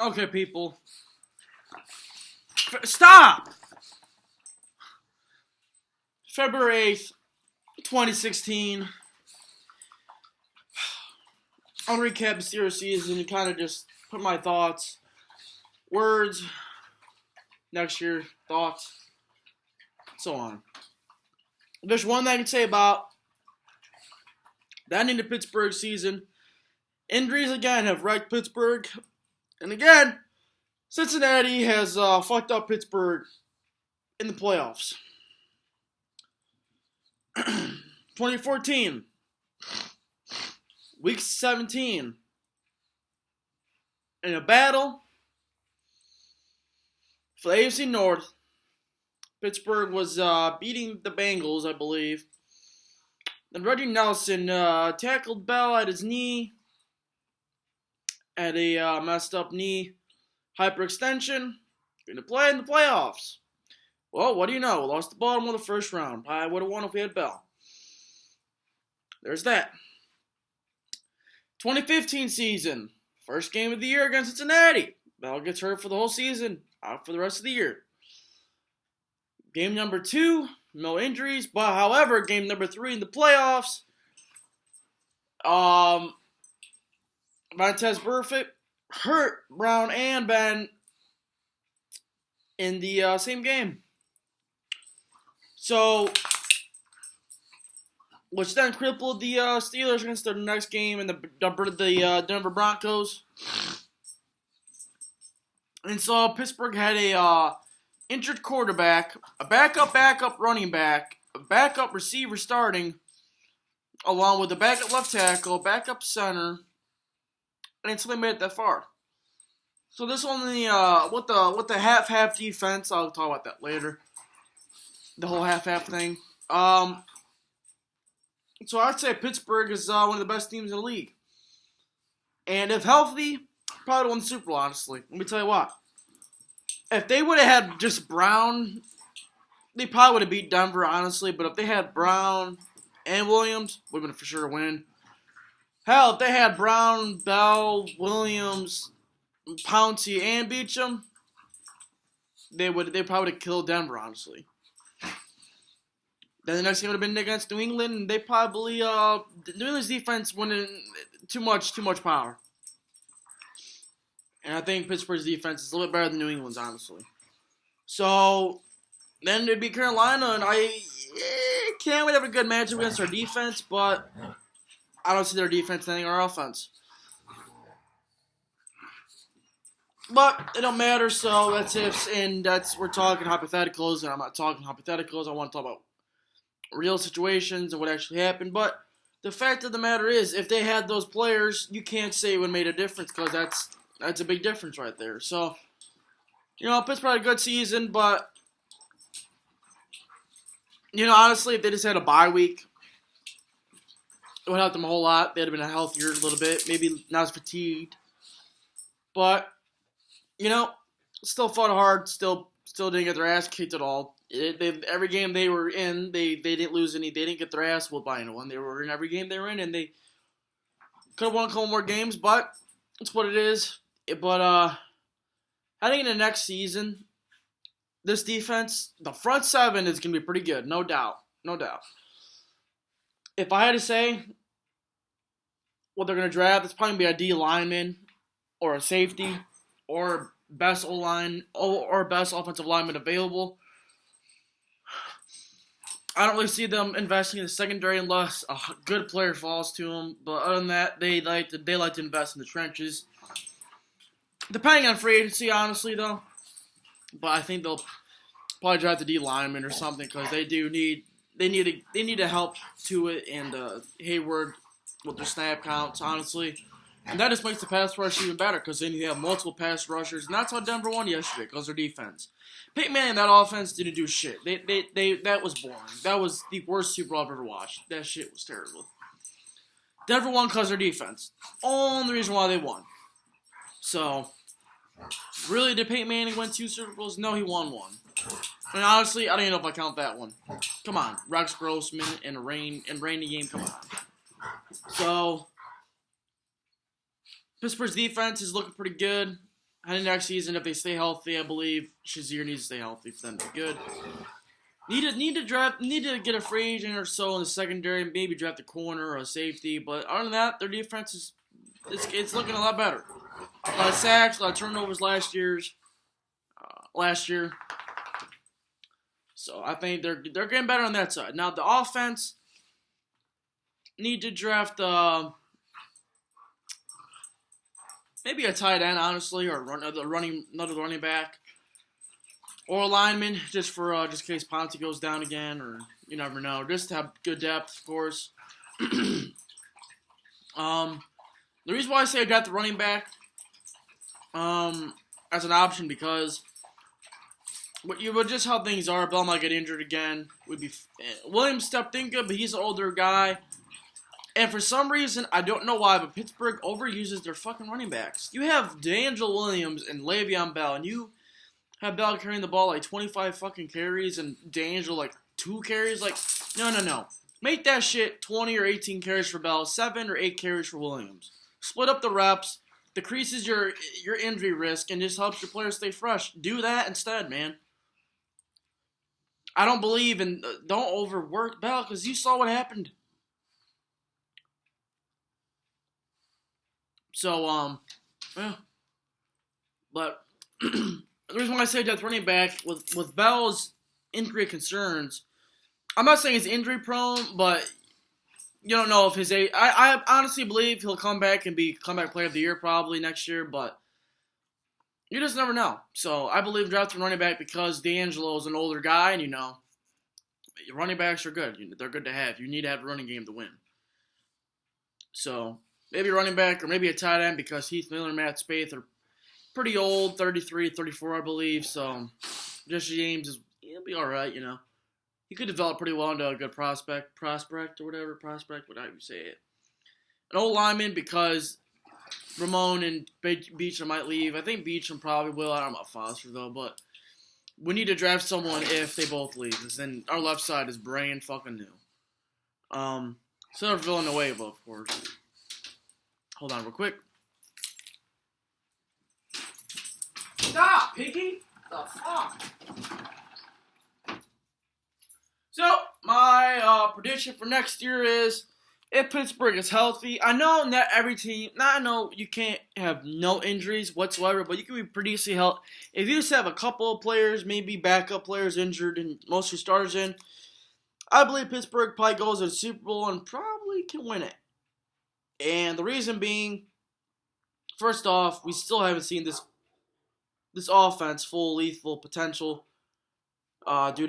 Okay, people. Stop! February 8th, 2016. I'll recap the Steelers season and kind of just put my thoughts, words, next year, thoughts, so on. There's one thing I can say about the ending of the Pittsburgh season. Injuries again have wrecked Pittsburgh. And again, Cincinnati has fucked up Pittsburgh in the playoffs. 2014, week 17, in a battle for the AFC North, Pittsburgh was beating the Bengals, I believe. And Reggie Nelson tackled Bell at his knee, at a messed up knee, hyperextension, going to play in the playoffs. Well, what do you know? We lost the bottom of the first round. I would have won if we had Bell. There's that. 2015 season. First game of the year against Cincinnati. Bell gets hurt for the whole season. Out for the rest of the year. Game number 2. No injuries. But, however, game number 3 in the playoffs. Montez Burfict hurt Brown and Ben in the same game. So, which then crippled the Steelers against their next game in the Denver Broncos. And so Pittsburgh had a injured quarterback, a backup running back, a backup receiver starting, along with a backup left tackle, backup center, and until they made it that far. So this only with the half defense, I'll talk about that later. The whole half thing. So I'd say Pittsburgh is one of the best teams in the league. And if healthy, probably won the Super Bowl, honestly. Let me tell you what. If they would have had just Brown, they probably would have beat Denver, honestly. But if they had Brown and Williams, would have been for sure a win. Hell, if they had Brown, Bell, Williams, Pouncey, and Beecham, they probably would have killed Denver, honestly. Then the next game would have been against New England, and they probably, New England's defense went too much power. And I think Pittsburgh's defense is a little bit better than New England's, honestly. So, then it'd be Carolina, and I can't wait to have a good matchup against our defense, but I don't see their defense ending our offense. But it don't matter, so that's ifs, and we're talking hypotheticals, and I'm not talking hypotheticals. I want to talk about real situations and what actually happened. But the fact of the matter is, if they had those players, you can't say it would have made a difference, because that's a big difference right there. So, Pittsburgh had a good season, but, honestly, if they just had a bye week, it would help them a whole lot. They'd have been healthier a little bit, maybe not as fatigued. But, still fought hard, still didn't get their ass kicked at all. Every game they were in, they didn't lose any. They didn't get their ass whooped by anyone. They were in every game they were in, and they could have won a couple more games, but it's what it is. But heading into next season, this defense, the front seven is going to be pretty good, no doubt. If I had to say what they're going to draft, it's probably going to be a D lineman or a safety or best O-line or best offensive lineman available. I don't really see them investing in the secondary unless a good player falls to them. But other than that, they like to invest in the trenches. Depending on free agency, honestly, though. But I think they'll probably draft the D lineman or something, because they need to help to it and Hayward with their snap counts, honestly. And that just makes the pass rush even better, because then you have multiple pass rushers, and that's how Denver won yesterday, because their defense. Peyton Manning and that offense didn't do shit. That was boring. That was the worst Super Bowl I've ever watched. That shit was terrible. Denver won because of their defense. Only reason why they won. So, really, did Peyton Manning win 2 Super Bowls? No, he won 1. And honestly, I don't even know if I count that one. Come on, Rex Grossman and a rainy game. Come on. So, Pittsburgh's defense is looking pretty good. Heading next season, if they stay healthy, I believe Shazier needs to stay healthy for them to be good. Need to get a free agent or so in the secondary, and maybe draft a corner or a safety. But other than that, their defense is it's looking a lot better. A lot of sacks, a lot of turnovers last year. So I think they're getting better on that side. Now the offense need to draft maybe a tight end, honestly, or another running back, or a lineman, just in case Ponte goes down again, or you never know. Just to have good depth, of course. The reason why I say I got the running back as an option because just how things are. Bell might get injured again. Williams stepped in good, but he's an older guy. And for some reason, I don't know why, but Pittsburgh overuses their fucking running backs. You have D'Angelo Williams and Le'Veon Bell, and you have Bell carrying the ball like 25 fucking carries and D'Angelo like 2 carries. Like, no. Make that shit 20 or 18 carries for Bell, 7 or 8 carries for Williams. Split up the reps, decreases your injury risk, and just helps your players stay fresh. Do that instead, man. I don't believe in don't overwork Bell because you saw what happened. So, yeah. But the reason why I say that's running back with Bell's injury concerns, I'm not saying he's injury prone, but you don't know if his age. I honestly believe he'll come back and be comeback player of the year probably next year, but you just never know. So I believe drafting running back because D'Angelo is an older guy, and running backs are good. They're good to have. You need to have a running game to win. So maybe a running back or maybe a tight end because Heath Miller and Matt Spaeth are pretty old, 33, 34, I believe. So Jesse James he'll be all right, He could develop pretty well into a good prospect or whatever, whatever you say it. An old lineman because Ramon and Beecham might leave. I think Beecham probably will. I don't know about Foster, though, but we need to draft someone if they both leave. Because then our left side is brand fucking new. So Villanueva, of course. Hold on real quick. Stop, piggy! The fuck? So, my prediction for next year is if Pittsburgh is healthy. I know not every team, I know you can't have no injuries whatsoever, but you can be pretty decently healthy. If you just have a couple of players, maybe backup players injured and most of your starters in, I believe Pittsburgh probably goes to the Super Bowl and probably can win it. And the reason being, first off, we still haven't seen this offense full lethal potential due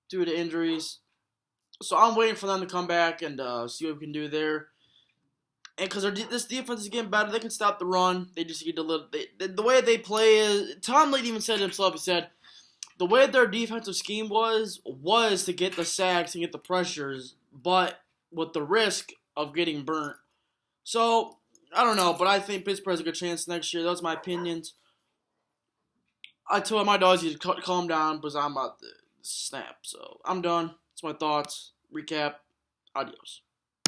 to injuries. So I'm waiting for them to come back and see what we can do there. And because this defense is getting better, they can stop the run. They just need the way they play is. Tom Lee even said it himself. He said the way their defensive scheme was to get the sacks and get the pressures, but with the risk of getting burnt. So I don't know, but I think Pittsburgh has a good chance next year. Those are my opinions. I told my dogs to calm down because I'm about to snap. So I'm done. That's my thoughts. Recap. Adios.